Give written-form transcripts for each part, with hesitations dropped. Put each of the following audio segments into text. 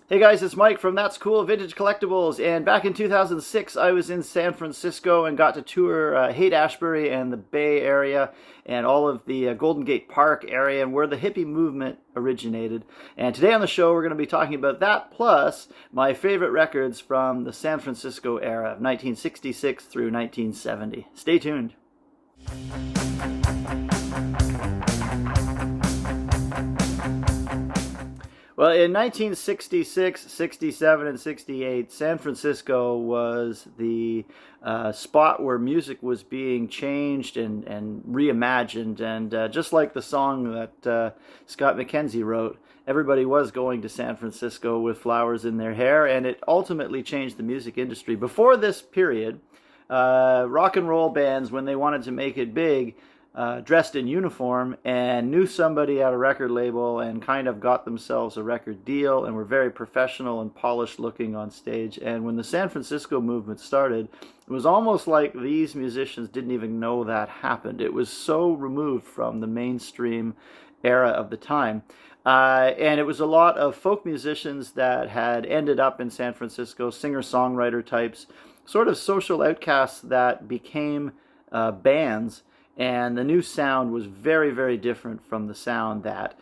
Hey guys, it's Mike from That's Cool Vintage Collectibles, and back in 2006 I was in San Francisco and got to tour Haight-Ashbury and the Bay Area and all of the Golden Gate Park area and where the hippie movement originated. And today on the show we're going to be talking about that plus my favorite records from the San Francisco era of 1966 through 1970. Stay tuned. Well, in 1966, 67, and 68, San Francisco was the spot where music was being changed and reimagined. And just like the song that Scott McKenzie wrote, everybody was going to San Francisco with flowers in their hair, and it ultimately changed the music industry. Before this period, rock and roll bands, when they wanted to make it big, dressed in uniform and knew somebody at a record label and kind of got themselves a record deal and were very professional and polished looking on stage. And when the San Francisco movement started, it was almost like these musicians didn't even know that happened. It was so removed from the mainstream era of the time. And it was a lot of folk musicians that had ended up in San Francisco, singer-songwriter types, sort of social outcasts that became bands. And the new sound was very, very different from the sound that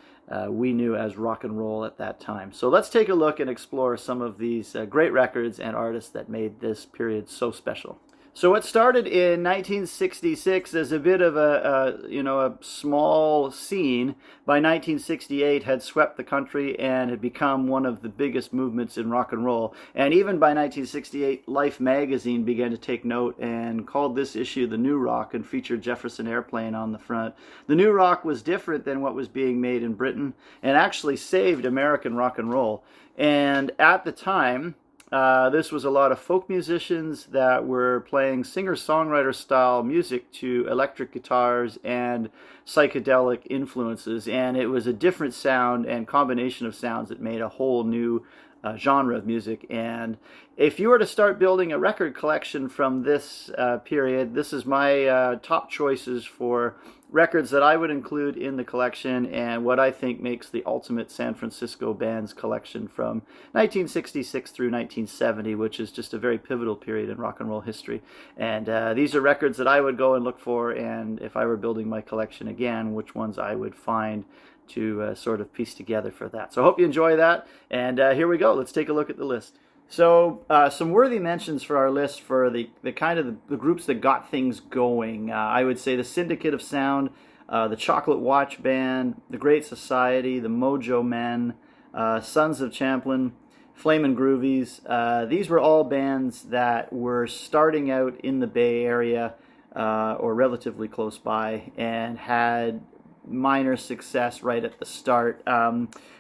we knew as rock and roll at that time. So let's take a look and explore some of these great records and artists that made this period so special. So it started in 1966 as a bit of a small scene. By 1968 had swept the country and had become one of the biggest movements in rock and roll. And even by 1968, Life magazine began to take note and called this issue The New Rock and featured Jefferson Airplane on the front. The New Rock was different than what was being made in Britain and actually saved American rock and roll. And at the time, this was a lot of folk musicians that were playing singer-songwriter style music to electric guitars and psychedelic influences, and it was a different sound and combination of sounds that made a whole new genre of music. And if you were to start building a record collection from this period, this is my top choices for records that I would include in the collection and what I think makes the ultimate San Francisco bands collection from 1966 through 1970, which is just a very pivotal period in rock and roll history. And these are records that I would go and look for, and if I were building my collection again, which ones I would find to sort of piece together for that. So I hope you enjoy that, and here we go. Let's take a look at the list. So some worthy mentions for our list for the kind of the groups that got things going. I would say the Syndicate of Sound, the Chocolate Watch Band, the Great Society, the Mojo Men, Sons of Champlin, Flamin' Groovies. These were all bands that were starting out in the Bay Area or relatively close by and had minor success right at the start.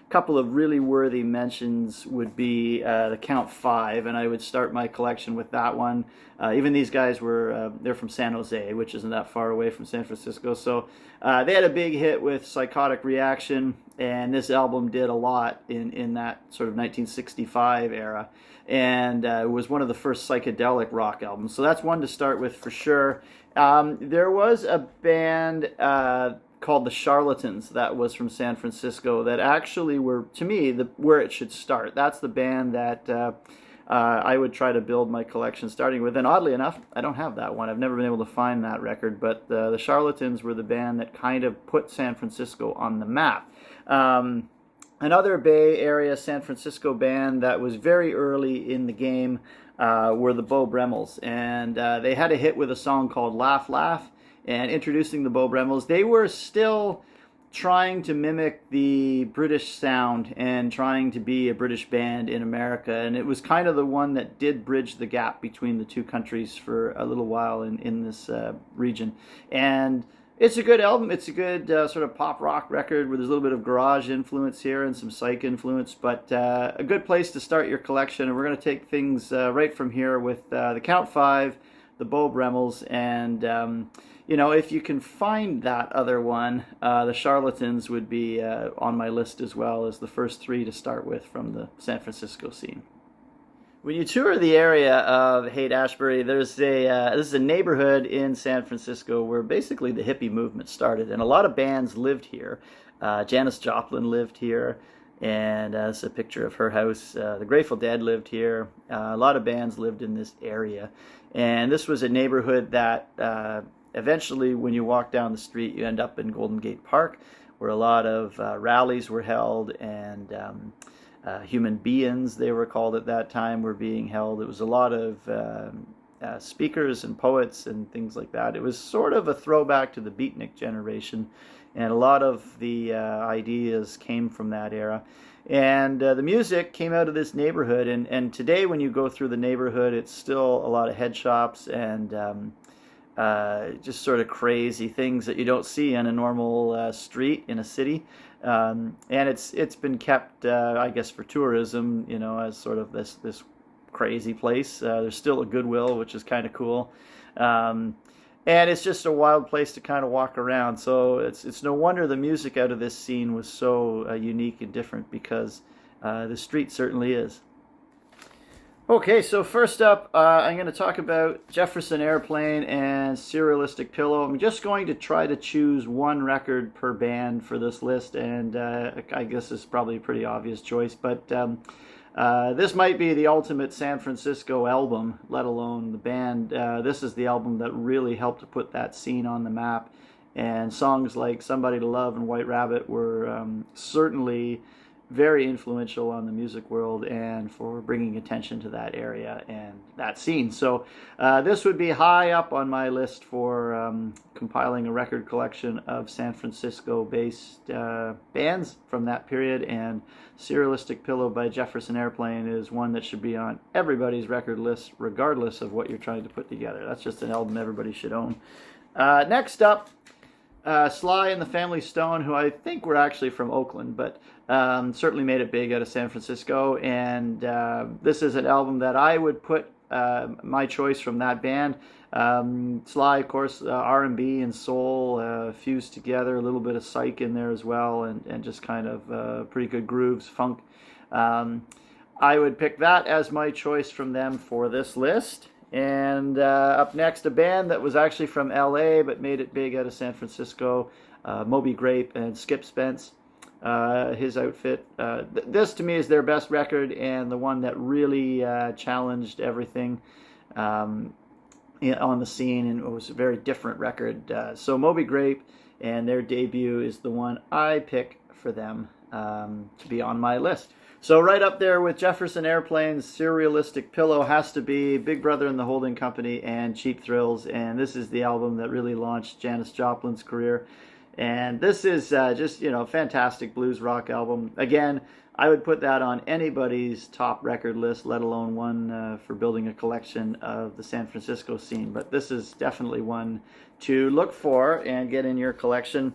Couple of really worthy mentions would be the Count 5, and I would start my collection with that one. Even these guys they're from San Jose, which isn't that far away from San Francisco, so they had a big hit with Psychotic Reaction, and this album did a lot in that sort of 1965 era, and it was one of the first psychedelic rock albums, so that's one to start with for sure. There was a band called the Charlatans that was from San Francisco that actually were, to me, where it should start. That's the band that I would try to build my collection starting with. And oddly enough, I don't have that one. I've never been able to find that record, but the Charlatans were the band that kind of put San Francisco on the map. Another Bay Area San Francisco band that was very early in the game were the Beau Bremels, and they had a hit with a song called Laugh Laugh. And introducing the Beau Bremels, they were still trying to mimic the British sound and trying to be a British band in America. And it was kind of the one that did bridge the gap between the two countries for a little while in this region. And it's a good album. It's a good sort of pop rock record where there's a little bit of garage influence here and some psych influence, but a good place to start your collection. And we're going to take things right from here with the Count 5, the Beau Bremels, and if you can find that other one, the Charlatans would be on my list as well as the first three to start with from the San Francisco scene. When you tour the area of Haight-Ashbury, this is a neighborhood in San Francisco where basically the hippie movement started, and a lot of bands lived here. Janis Joplin lived here. And that's a picture of her house. The Grateful Dead lived here. A lot of bands lived in this area. And this was a neighborhood that eventually, when you walk down the street, you end up in Golden Gate Park, where a lot of rallies were held, and human beings, they were called at that time, were being held. It was a lot of speakers and poets and things like that. It was sort of a throwback to the beatnik generation, and a lot of the ideas came from that era. And the music came out of this neighborhood, and today when you go through the neighborhood, it's still a lot of head shops and just sort of crazy things that you don't see on a normal street in a city. And it's been kept, I guess, for tourism, as sort of this crazy place. There's still a Goodwill, which is kind of cool. And it's just a wild place to kind of walk around. So it's no wonder the music out of this scene was so unique and different, because the street certainly is. Okay, so first up, I'm going to talk about Jefferson Airplane and Surrealistic Pillow. I'm just going to try to choose one record per band for this list, and I guess it's probably a pretty obvious choice, but this might be the ultimate San Fransisco album, let alone the band. This is the album that really helped to put that scene on the map, and songs like Somebody to Love and White Rabbit were certainly very influential on the music world and for bringing attention to that area and that scene. So this would be high up on my list for compiling a record collection of San Francisco-based bands from that period, and Surrealistic Pillow by Jefferson Airplane is one that should be on everybody's record list, regardless of what you're trying to put together. That's just an album everybody should own. Next up, Sly and the Family Stone, who I think were actually from Oakland, but certainly made it big out of San Francisco. And this is an album that I would put my choice from that band. Sly, of course, R&B and soul fused together, a little bit of psych in there as well, and just kind of pretty good grooves, funk. I would pick that as my choice from them for this list. And up next, a band that was actually from LA but made it big out of San Francisco, Moby Grape and Skip Spence, his outfit. This to me is their best record, and the one that really challenged everything on the scene, and it was a very different record. So Moby Grape and their debut is the one I pick for them to be on my list. So right up there with Jefferson Airplane's Surrealistic Pillow has to be Big Brother and the Holding Company and Cheap Thrills, and this is the album that really launched Janis Joplin's career. And this is just, a fantastic blues rock album. Again, I would put that on anybody's top record list, let alone one for building a collection of the San Francisco scene. But this is definitely one to look for and get in your collection.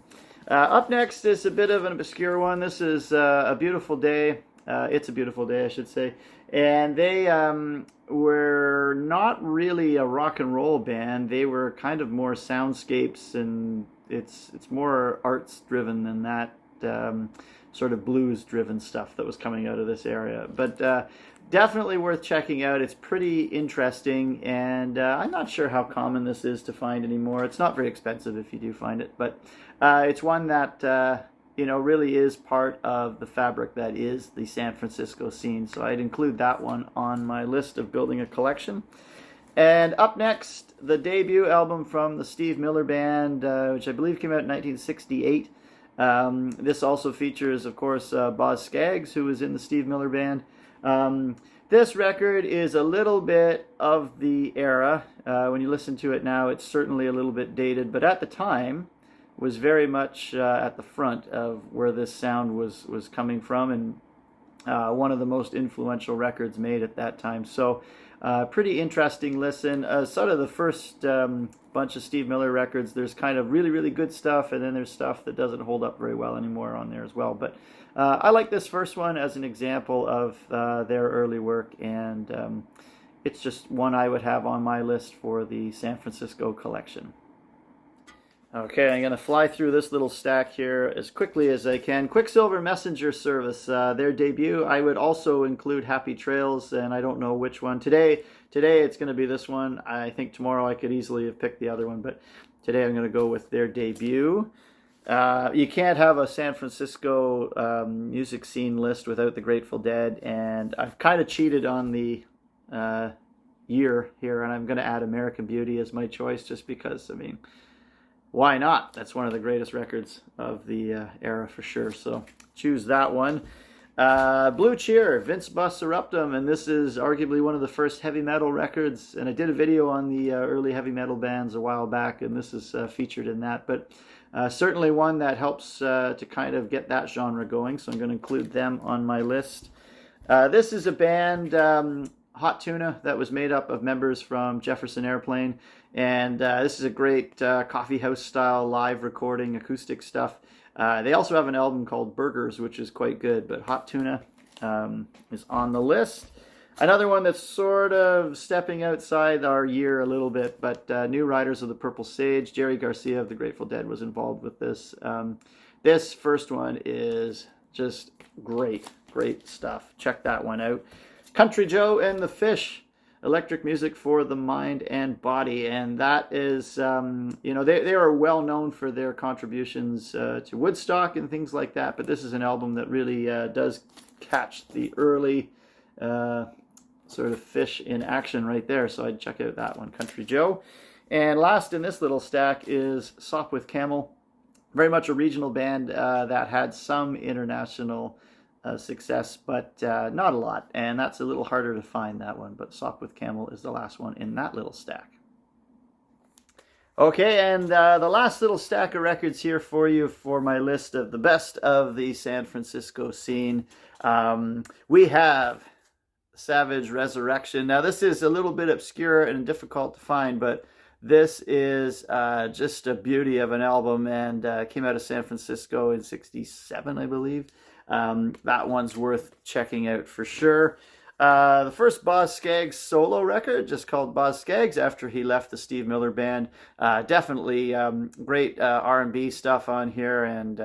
Up next is a bit of an obscure one. This is A Beautiful Day. It's a Beautiful Day, I should say. And they were not really a rock and roll band. They were kind of more soundscapes, and it's more arts driven than that sort of blues driven stuff that was coming out of this area. But definitely worth checking out. It's pretty interesting, and I'm not sure how common this is to find anymore. It's not very expensive if you do find it, but it's one that really is part of the fabric that is the San Francisco scene. So I'd include that one on my list of building a collection. And up next, the debut album from the Steve Miller Band, which I believe came out in 1968. This also features, of course, Boz Scaggs, who was in the Steve Miller Band. This record is a little bit of the era. When you listen to it now, it's certainly a little bit dated, but at the time was very much at the front of where this sound was coming from, and one of the most influential records made at that time. So pretty interesting listen. Sort of the first bunch of Steve Miller records, there's kind of really, really good stuff, and then there's stuff that doesn't hold up very well anymore on there as well. But I like this first one as an example of their early work, and it's just one I would have on my list for the San Francisco collection. Okay, I'm going to fly through this little stack here as quickly as I can. Quicksilver Messenger Service, their debut. I would also include Happy Trails, and I don't know which one. Today it's going to be this one. I think tomorrow I could easily have picked the other one, but today I'm going to go with their debut. You can't have a San Francisco music scene list without the Grateful Dead, and I've kind of cheated on the year here, and I'm going to add American Beauty as my choice just because, I mean, why not? That's one of the greatest records of the era for sure, so choose that one. Blue Cheer, Vince Bus Eruptum, and this is arguably one of the first heavy metal records, and I did a video on the early heavy metal bands a while back, and this is featured in that, but certainly one that helps to kind of get that genre going, so I'm going to include them on my list. This is a band, Hot Tuna, that was made up of members from Jefferson Airplane, and this is a great coffee house style live recording, acoustic stuff. They also have an album called Burgers, which is quite good, but Hot Tuna is on the list. Another one that's sort of stepping outside our year a little bit, but New Riders of the Purple Sage. Jerry Garcia of the Grateful Dead was involved with this. This first one is just great stuff. Check that one out. Country Joe and the Fish, electric music for the mind and body, and that is, they are well known for their contributions to Woodstock and things like that, but this is an album that really does catch the early sort of Fish in action right there, so I'd check out that one, Country Joe. And last in this little stack is Sop with Camel, very much a regional band that had some international success, but not a lot, and that's a little harder to find, that one, but Sop with Camel is the last one in that little stack. Okay, and the last little stack of records here for you for my list of the best of the San Francisco scene. We have Savage Resurrection. Now this is a little bit obscure and difficult to find, but this is just a beauty of an album, and came out of San Francisco in '67, I believe. That one's worth checking out for sure. The first Boz Scaggs solo record, just called Boz Scaggs, after he left the Steve Miller Band. Definitely great R&B stuff on here, and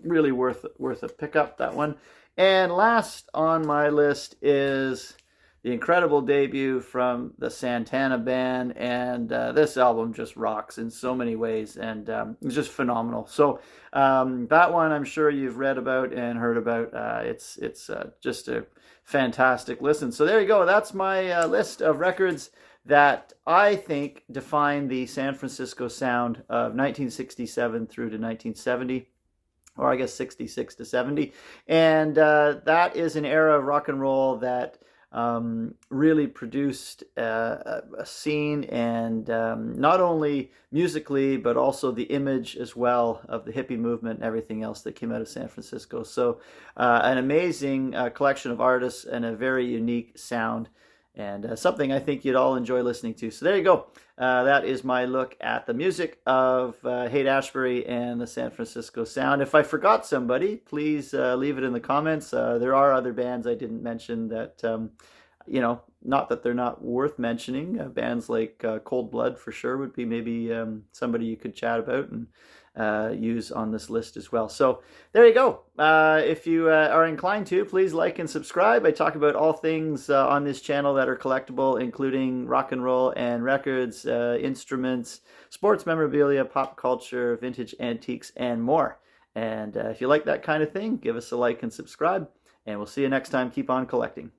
really worth a pickup, that one. And last on my list is the incredible debut from the Santana Band, and this album just rocks in so many ways, and it's just phenomenal. So that one I'm sure you've read about and heard about. It's just a fantastic listen. So there you go. That's my list of records that I think define the San Francisco sound of 1967 through to 1970. Or I guess 66 to 70. And that is an era of rock and roll that really produced a scene, and not only musically, but also the image as well of the hippie movement and everything else that came out of San Francisco. So an amazing collection of artists and a very unique sound, and something I think you'd all enjoy listening to. So there you go. That is my look at the music of Haight-Ashbury and the San Francisco sound. If I forgot somebody, please leave it in the comments. There are other bands I didn't mention that, not that they're not worth mentioning. Bands like Cold Blood for sure would be maybe somebody you could chat about and use on this list as well. So there you go. If you are inclined to, please like and subscribe. I talk about all things on this channel that are collectible, including rock and roll and records, instruments, sports memorabilia, pop culture, vintage antiques, and more. And if you like that kind of thing, give us a like and subscribe, and we'll see you next time. Keep on collecting.